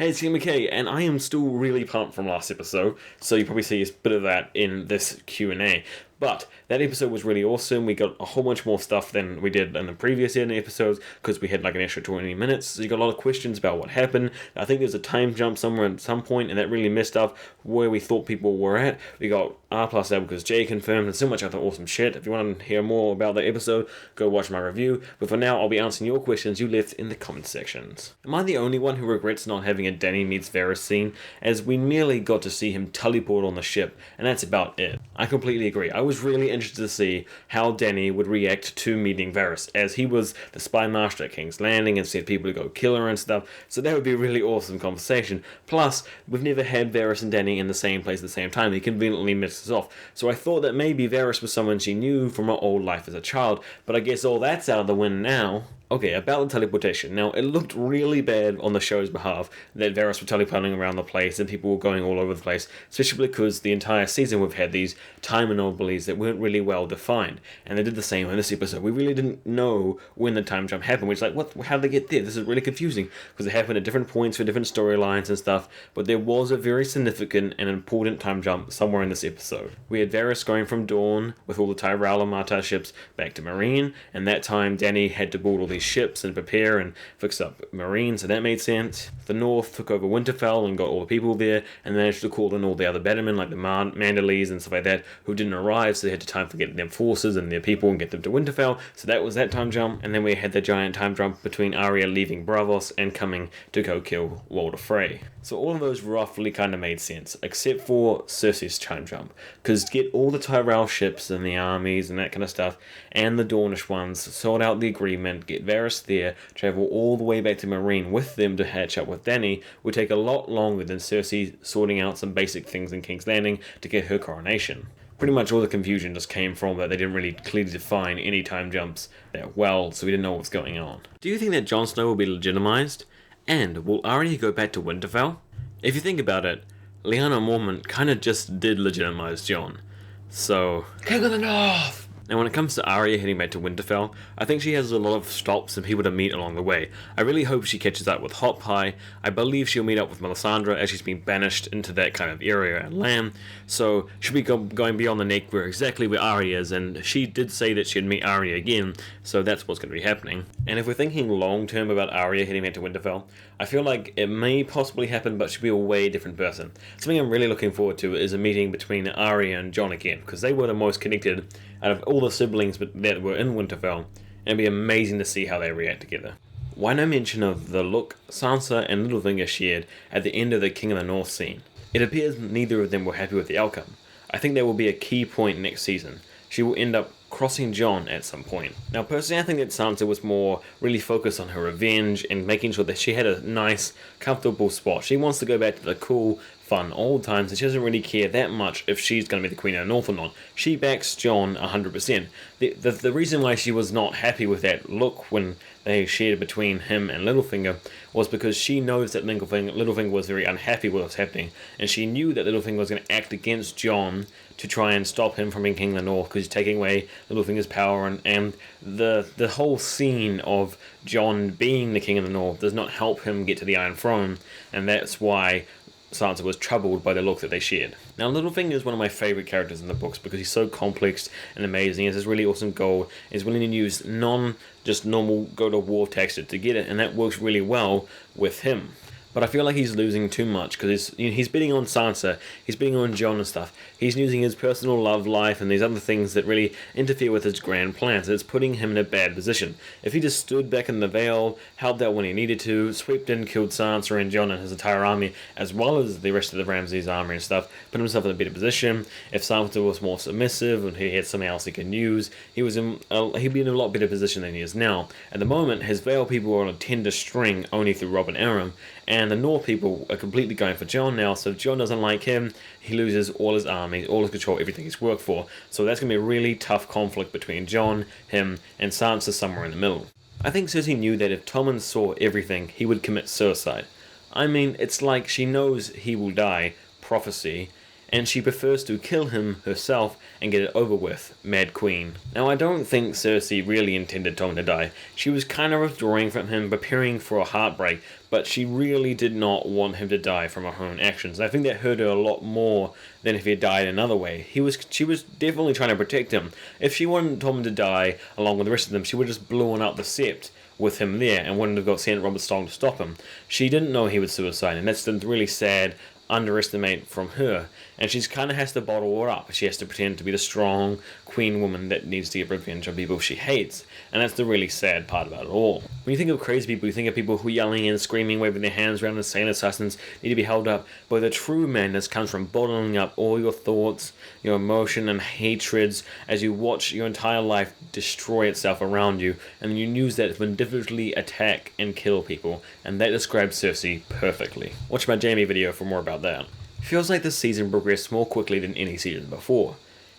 Hey, it's Ian McKay, and I am still really pumped from last episode, so you probably see a bit of that in this Q&A. But that episode was really awesome. We got a whole bunch more stuff than we did in the previous episodes because we had like an extra 20 minutes. So you got a lot of questions about what happened. I think there's a time jump somewhere at some point, and that really messed up where we thought people were at. We got R plus L because Jay confirmed and so much other awesome shit. If you want to hear more about that episode, go watch my review. But for now, I'll be answering your questions you left in the comment sections. Am I the only one who regrets not having a Dany meets Varys scene, as we merely got to see him teleport on the ship, and that's about it? I completely agree. I was really interested to see how Dany would react to meeting Varys, as he was the spy master at King's Landing and sent people to go kill her and stuff, so that would be a really awesome conversation. Plus, we've never had Varys and Dany in the same place at the same time. He conveniently mixes off, so I thought that maybe Varys was someone she knew from her old life as a child, but I guess all that's out of the wind now. Okay, about the teleportation. Now, it looked really bad on the show's behalf that Varys were teleporting around the place and people were going all over the place, especially because the entire season we've had these time anomalies that weren't really well defined. And they did the same in this episode. We really didn't know when the time jump happened. We're just like, how did they get there? This is really confusing because it happened at different points for different storylines and stuff, but there was a very significant and important time jump somewhere in this episode. We had Varys going from Dawn with all the Tyrell and Marta ships back to Marine, and that time Dany had to board all these ships and prepare and fix up Marine, so that made sense. The North took over Winterfell and got all the people there, and managed to call in all the other Battermen like the Mandalese and stuff like that who didn't arrive, so they had to time to get their forces and their people and get them to Winterfell, so that was that time jump. And then we had the giant time jump between Aria leaving Braavos and coming to go kill Walder Frey. So all of those roughly kind of made sense, except for Cersei's time jump, because get all the Tyrell ships and the armies and that kind of stuff, and the Dornish ones, sort out the agreement, get Varys there, travel all the way back to Marine with them to hatch up with Dany, would take a lot longer than Cersei sorting out some basic things in King's Landing to get her coronation. Pretty much all the confusion just came from that they didn't really clearly define any time jumps that well, so we didn't know what was going on. Do you think that Jon Snow will be legitimized? And will Aria go back to Winterfell? If you think about it, Lyanna Mormont kind of just did legitimize Jon. So, King of the North! Now when it comes to Aria heading back to Winterfell, I think she has a lot of stops and people to meet along the way. I really hope she catches up with Hot Pie. I believe she'll meet up with Melisandre as she's been banished into that kind of area and land. So she'll be going beyond the neck where exactly where Aria is, and she did say that she'd meet Aria again, so that's what's going to be happening. And if we're thinking long term about Aria heading back to Winterfell, I feel like it may possibly happen, but she'll be a way different person. Something I'm really looking forward to is a meeting between Aria and Jon again, because they were the most connected out of all the siblings that were in Winterfell, and it'd be amazing to see how they react together. Why no mention of the look Sansa and Littlefinger shared at the end of the King of the North scene? It appears neither of them were happy with the outcome. I think that will be a key point next season. She will end up crossing Jon at some point. Now personally I think that Sansa was more really focused on her revenge and making sure that she had a nice, comfortable spot. She wants to go back to the cool, fun old times, and she doesn't really care that much if she's going to be the Queen of the North or not. She backs Jon 100%. The reason why she was not happy with that look when they shared between him and Littlefinger was because she knows that Littlefinger was very unhappy with what's happening, and she knew that Littlefinger was going to act against Jon to try and stop him from being King of the North because he's taking away Littlefinger's power, and the whole scene of Jon being the King of the North does not help him get to the Iron Throne, and that's why Sansa was troubled by the look that they shared. Now Littlefinger is one of my favourite characters in the books because he's so complex and amazing. He has this really awesome goal. He's willing to use just normal go to war tactics to get it, and that works really well with him. But I feel like he's losing too much because he's bidding on Sansa, he's bidding on Jon and stuff. He's using his personal love life and these other things that really interfere with his grand plans. It's putting him in a bad position. If he just stood back in the Vale, helped out when he needed to, swept in, killed Sansa and Jon and his entire army, as well as the rest of the Ramsay's army and stuff, put himself in a better position. If Sansa was more submissive and he had something else he could use, he'd be in a lot better position than he is now. At the moment, his Vale people are on a tender string only through Robb and Aram, and the North people are completely going for Jon now, so if Jon doesn't like him, he loses all his armies, all his control, everything he's worked for. So that's going to be a really tough conflict between Jon, him, and Sansa somewhere in the middle. I think Cersei knew that if Tommen saw everything, he would commit suicide. I mean, it's like she knows he will die, prophecy, and she prefers to kill him herself and get it over with, Mad Queen. Now, I don't think Cersei really intended Tom to die. She was kind of withdrawing from him, preparing for a heartbreak, but she really did not want him to die from her own actions. I think that hurt her a lot more than if he had died another way. She was definitely trying to protect him. If she wanted Tom to die along with the rest of them, she would have just blown up the sept with him there and wouldn't have got sent Robert Strong to stop him. She didn't know he would suicide, and that's the really sad underestimate from her, and she's kind of has to bottle her up. She has to pretend to be the strong queen woman that needs to get revenge on people she hates, and that's the really sad part about it all. When you think of crazy people, you think of people who are yelling and screaming, waving their hands around and saying assassins need to be held up, but the true madness comes from bottling up all your thoughts, your emotion and hatreds as you watch your entire life destroy itself around you, and you use that to individually attack and kill people, and that describes Cersei perfectly. Watch my Jamie video for more about that. Feels like this season progressed more quickly than any season before.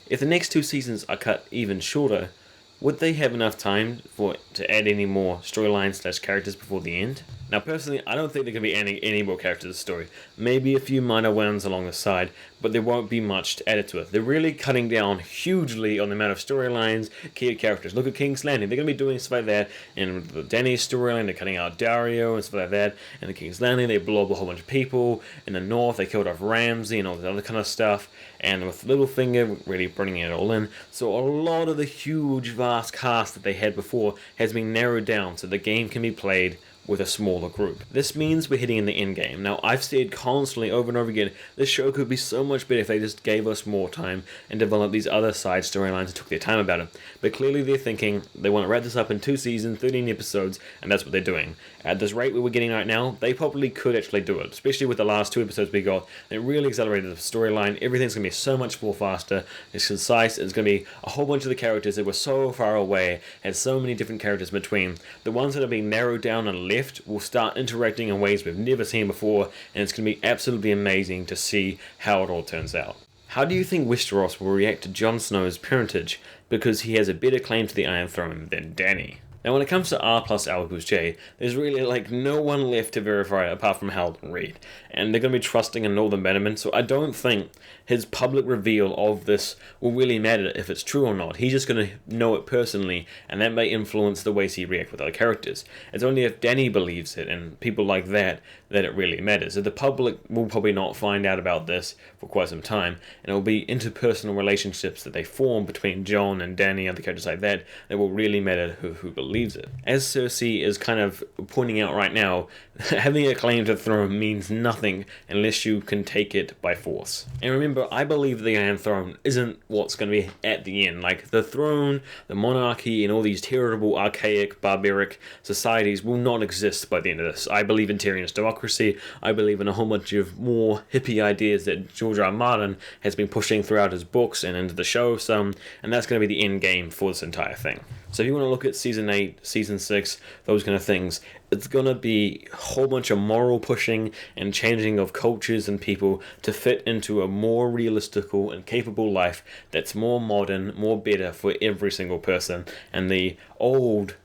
If the next 2 seasons are cut even shorter, would they have enough time to add any more storylines / characters before the end? Now, personally, I don't think there can be any more characters to the story. Maybe a few minor ones along the side, but there won't be much to add to it. They're really cutting down hugely on the amount of storylines, key characters. Look at King's Landing. They're going to be doing stuff like that. In the Dany's storyline, they're cutting out Dario and stuff like that. In the King's Landing, they blow up a whole bunch of people. In the north, they killed off Ramsay and all that other kind of stuff. And with Littlefinger, really bringing it all in. So a lot of the huge, vast cast that they had before has been narrowed down so the game can be played with a smaller group. This means we're hitting in the end game. Now, I've said constantly over and over again, this show could be so much better if they just gave us more time and developed these other side storylines and took their time about it. But clearly they're thinking they want to wrap this up in 2 seasons, 13 episodes, and that's what they're doing. At this rate we're getting right now, they probably could actually do it, especially with the last 2 episodes we got. They really accelerated the storyline. Everything's going to be so much more faster. It's concise. It's going to be a whole bunch of the characters that were so far away, had so many different characters between. The ones that are being narrowed down and left will start interacting in ways we've never seen before, and it's going to be absolutely amazing to see how it all turns out. How do you think Westeros will react to Jon Snow's parentage, because he has a better claim to the Iron Throne than Dany? Now, when it comes to R plus L equals J, there's really no one left to verify it apart from Haldon Reed, and they're going to be trusting in Northern Bannerman, so I don't think his public reveal of this will really matter if it's true or not. He's just going to know it personally, and that may influence the ways he reacts with other characters. It's only if Dany believes it, and people like that it really matters. So the public will probably not find out about this for quite some time, and it will be interpersonal relationships that they form between Jon and Dany and other characters like that will really matter who believes it. As Cersei is kind of pointing out right now, having a claim to the throne means nothing unless you can take it by force. And remember, I believe the Iron Throne isn't what's going to be at the end. Like, the throne, the monarchy, and all these terrible, archaic, barbaric societies will not exist by the end of this. I believe in Tyrion's democracy. I believe in a whole bunch of more hippie ideas that George R. R. Martin has been pushing throughout his books and into the show some, and that's going to be the end game for this entire thing. So if you want to look at Season 8, Season 6, those kind of things, it's going to be a whole bunch of moral pushing and changing of cultures and people to fit into a more realistical and capable life that's more modern, more better for every single person, and the old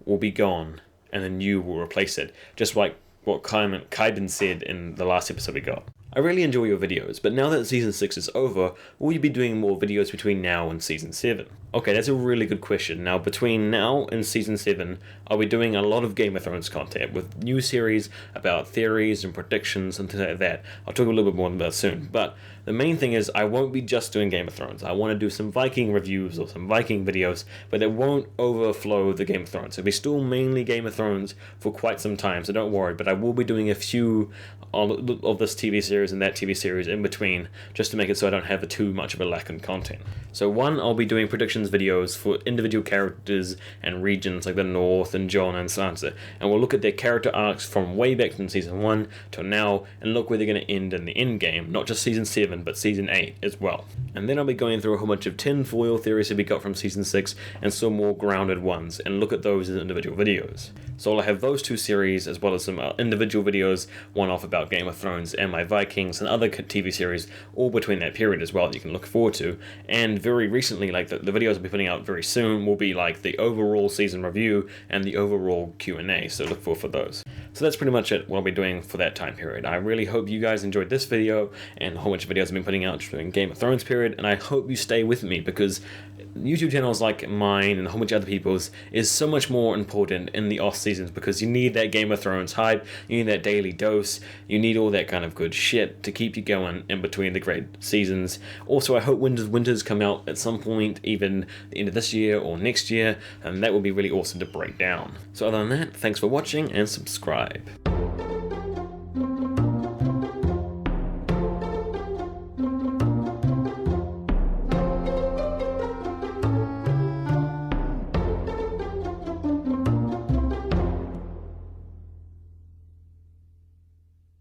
will be gone and the new will replace it, just like what Kaiden said in the last episode we got. I really enjoy your videos, but now that Season 6 is over, will you be doing more videos between now and Season 7? Okay, that's a really good question. Now, between now and Season 7, I'll be doing a lot of Game of Thrones content with new series about theories and predictions and things like that. I'll talk a little bit more about that soon, but the main thing is I won't be just doing Game of Thrones. I want to do some Viking reviews or some Viking videos, but it won't overflow the Game of Thrones. It'll be still mainly Game of Thrones for quite some time, so don't worry, but I will be doing a few of this TV series and that TV series in between, just to make it so I don't have too much of a lack in content. So one, I'll be doing predictions videos for individual characters and regions like the North and Jon and Sansa, and we'll look at their character arcs from way back from Season 1 till now, and look where they're going to end in the end game, not just Season 7, but Season 8 as well. And then I'll be going through a whole bunch of tinfoil theories that we got from Season 6, and some more grounded ones, and look at those as individual videos. So I'll have those 2 series as well as some individual videos, one off about Game of Thrones and my Vikings and other TV series, all between that period as well that you can look forward to. And very recently, like the videos I'll be putting out very soon will be like the overall season review and the overall Q&A, so look for those. So that's pretty much it what I'll be doing for that time period. I really hope you guys enjoyed this video and the whole bunch of videos I've been putting out during Game of Thrones period, and I hope you stay with me because YouTube channels like mine and a whole bunch of other people's is so much more important in the off seasons because you need that Game of Thrones hype, you need that daily dose, you need all that kind of good shit to keep you going in between the great seasons. Also, I hope Winters come out at some point, even the end of this year or next year, and that would be really awesome to break down. So other than that, thanks for watching and subscribe.